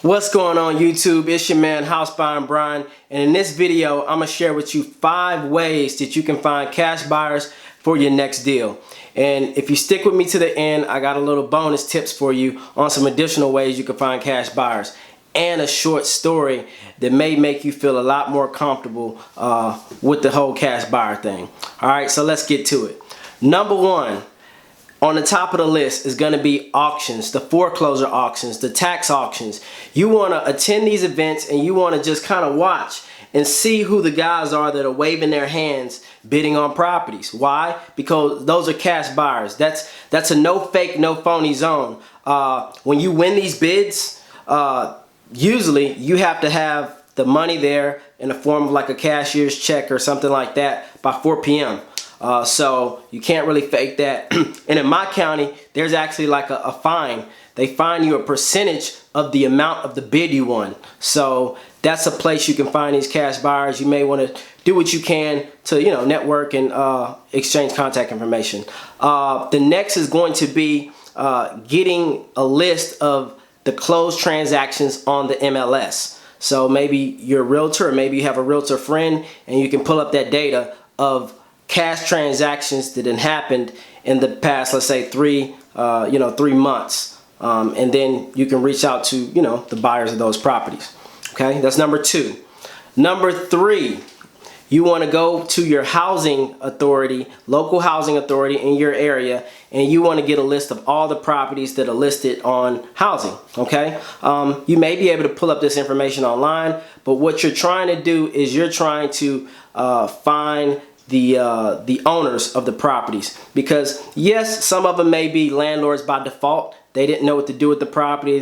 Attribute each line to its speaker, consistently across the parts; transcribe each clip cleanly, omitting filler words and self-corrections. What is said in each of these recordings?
Speaker 1: What's going on YouTube? It's your man House Buying Brian, and in this video I'm gonna share with you 5 ways that you can find cash buyers for your next deal. And if you stick with me to the end, I got a little bonus tips for you on some additional ways you can find cash buyers and a short story that may make you feel a lot more comfortable with the whole cash buyer thing. Alright, so let's get to it. Number 1, on the top of the list is going to be auctions, the foreclosure auctions, the tax auctions. You want to attend these events and you want to just kind of watch and see who the guys are that are waving their hands bidding on properties. Why? Because those are cash buyers. That's a no fake, no phony zone. When you win these bids, usually you have to have the money there in the form of like a cashier's check or something like that by 4 p.m. So you can't really fake that. And in my county, there's actually like a fine. They fine you a percentage of the amount of the bid you won. So that's a place you can find these cash buyers. You may want to do what you can to, network and exchange contact information. The next is going to be getting a list of the closed transactions on the MLS. So maybe you're a realtor, or maybe you have a realtor friend, and you can pull up that data of cash transactions that had happened in the past, let's say 3 months, and then you can reach out to the buyers of those properties. Okay, that's number 2. Number 3, you want to go to your housing authority, local housing authority in your area, and you want to get a list of all the properties that are listed on housing. Okay, you may be able to pull up this information online, but what you're trying to do is you're trying to find the owners of the properties, because yes, some of them may be landlords by default. They didn't know what to do with the property.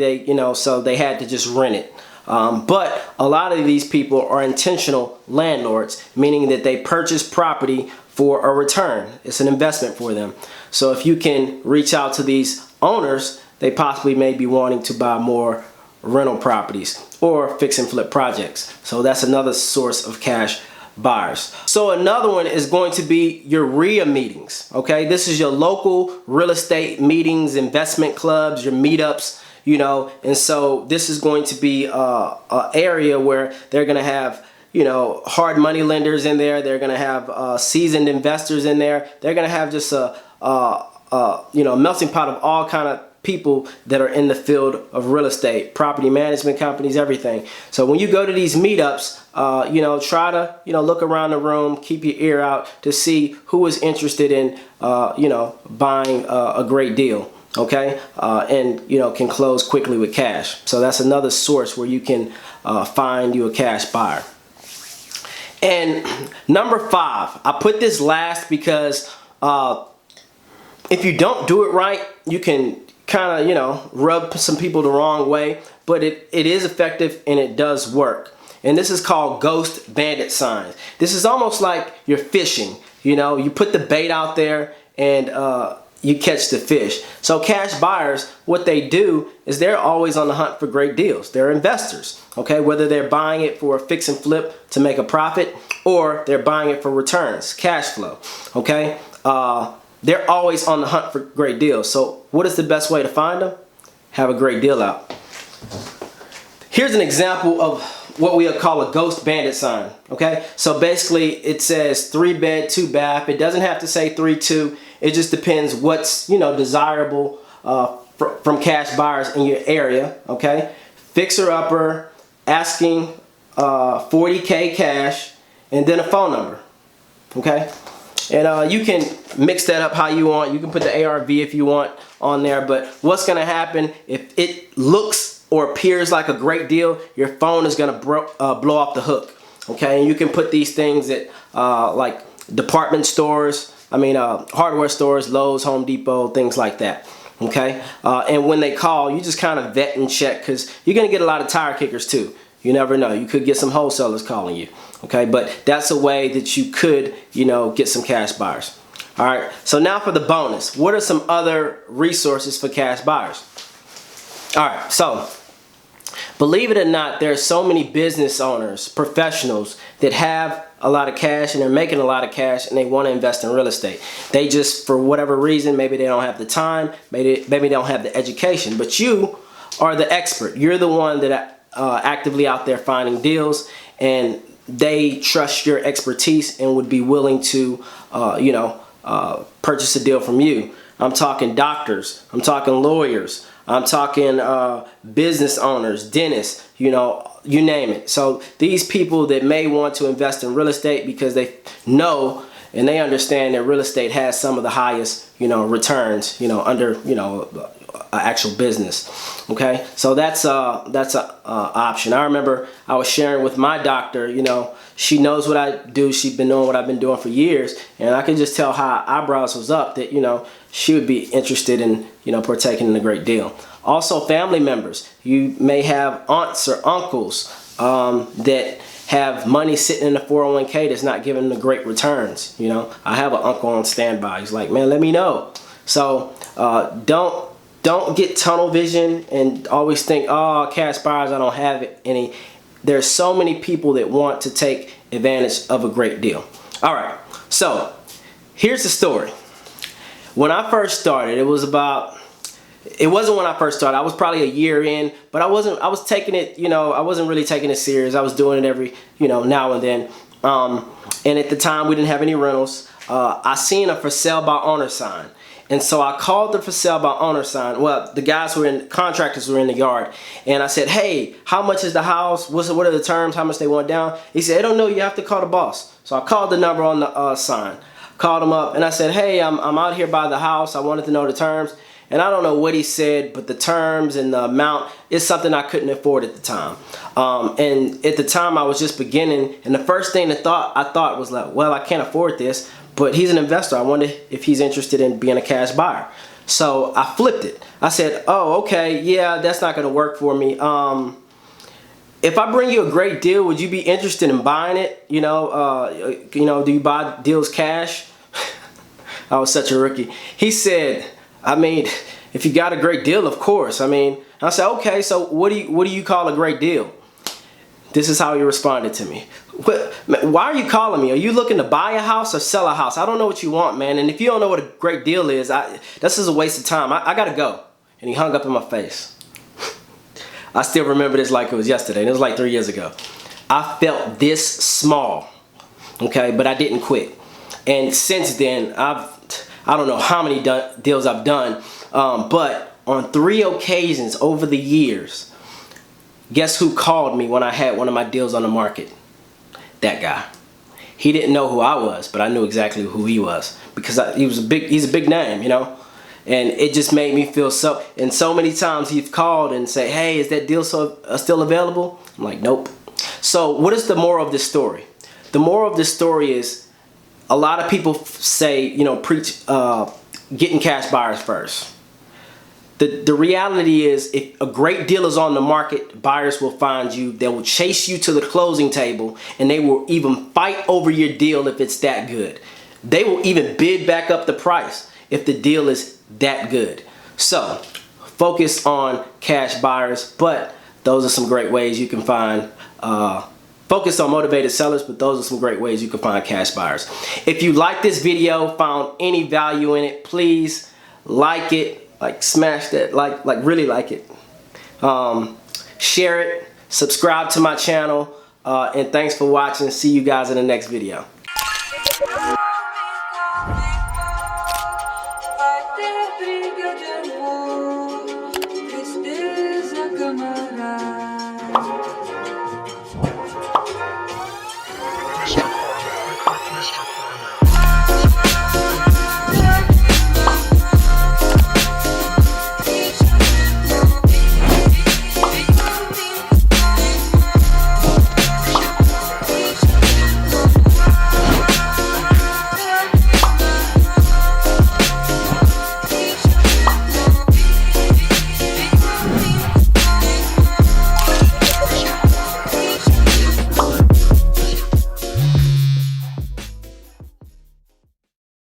Speaker 1: So they had to just rent it. But a lot of these people are intentional landlords, meaning that they purchase property for a return. It's an investment for them. So if you can reach out to these owners, they possibly may be wanting to buy more rental properties or fix and flip projects. So that's another source of cash buyers. So another one is going to be your RIA meetings. Okay, this is your local real estate meetings, investment clubs, your meetups, and so this is going to be a area where they're going to have hard money lenders in there. They're going to have seasoned investors in there. They're going to have just a melting pot of all kind of people that are in the field of real estate, property management companies, everything. So when you go to these meetups, try to look around the room, keep your ear out to see who is interested in buying a great deal. Okay, and can close quickly with cash. So that's another source where you can find you a cash buyer. And number 5, I put this last because if you don't do it right, you can kind of rub some people the wrong way, but it is effective and it does work. And this is called ghost bandit signs. This is almost like you're fishing. You put the bait out there and you catch the fish. So cash buyers, what they do is they're always on the hunt for great deals. They're investors, okay? Whether they're buying it for a fix and flip to make a profit, or they're buying it for returns, cash flow, okay? They're always on the hunt for great deals. So what is the best way to find them? Have a great deal out. Here's an example of what we'll call a ghost bandit sign, okay? So basically it says 3 bed, 2 bath. It doesn't have to say 3-2. It just depends what's, desirable from cash buyers in your area, okay? Fixer upper, asking 40K cash, and then a phone number, okay? And you can mix that up how you want. You can put the ARV if you want on there, but what's gonna happen if it looks or appears like a great deal, your phone is gonna blow off the hook, okay? And you can put these things at like department stores, hardware stores, Lowe's, Home Depot, things like that, okay? And when they call, you just kind of vet and check, because you're gonna get a lot of tire kickers too. You never know. You could get some wholesalers calling you, okay? But that's a way that you could, get some cash buyers. All right, so now for the bonus. What are some other resources for cash buyers? All right, so believe it or not, there are so many business owners, professionals that have a lot of cash and they're making a lot of cash and they want to invest in real estate. They just, for whatever reason, maybe they don't have the time, maybe they don't have the education, but you are the expert. You're the one that actively out there finding deals, and they trust your expertise and would be willing to, purchase a deal from you. I'm talking doctors. I'm talking lawyers. I'm talking business owners, dentists, you name it. So these people that may want to invest in real estate because they know and they understand that real estate has some of the highest, returns, under, actual business. Okay, so that's a option. I remember I was sharing with my doctor. She knows what I do. She's been doing what I've been doing for years, and I can just tell how eyebrows was up that she would be interested in partaking in a great deal. Also, family members. You may have aunts or uncles that have money sitting in the 401k that's not giving the great returns. I have an uncle on standby. He's like, man, let me know. So don't get tunnel vision and always think, oh, cash buyers, I don't have any. There's so many people that want to take advantage of a great deal. All right, so here's the story. When I first started, it wasn't when I first started. I was probably a year in, but I was taking it, I wasn't really taking it serious. I was doing it every, now and then. And at the time, we didn't have any rentals. I seen a for sale by owner sign. And so I called the for sale by owner sign. Well, the contractors were in the yard. And I said, hey, how much is the house? What are the terms? How much they want down? He said, I don't know. You have to call the boss. So I called the number on the sign. Called him up and I said, hey, I'm out here by the house. I wanted to know the terms. And I don't know what he said, but the terms and the amount is something I couldn't afford at the time. And at the time I was just beginning. And the first thing I thought was like, well, I can't afford this. But he's an investor. I wonder if he's interested in being a cash buyer. So I flipped it. I said, oh, okay, yeah, that's not going to work for me. If I bring you a great deal, would you be interested in buying it? Do you buy deals cash? I was such a rookie. He said, if you got a great deal, of course. I said, okay, so what do you call a great deal? This is how he responded to me. Why are you calling me? Are you looking to buy a house or sell a house? I don't know what you want, man. And if you don't know what a great deal is, this is a waste of time. I gotta go. And he hung up in my face. I still remember this like it was yesterday. And it was like 3 years ago. I felt this small, okay, but I didn't quit. And since then, I don't know how many deals I've done, but on 3 occasions over the years, guess who called me when I had one of my deals on the market? That guy. He didn't know who I was, but I knew exactly who he was because he's a big name, And it just made me feel so. And so many times he's called and say, "Hey, is that deal still available?" I'm like, "Nope." So what is the moral of this story? The moral of this story is a lot of people say, preach getting cash buyers first. The reality is, if a great deal is on the market, buyers will find you. They will chase you to the closing table, and they will even fight over your deal if it's that good. They will even bid back up the price if the deal is that good. So, focus on cash buyers, but those are some great ways you can find. Focus on motivated sellers, but those are some great ways you can find cash buyers. If you like this video, found any value in it, please like it. Smash that, really like it. Share it, subscribe to my channel, and thanks for watching. See you guys in the next video.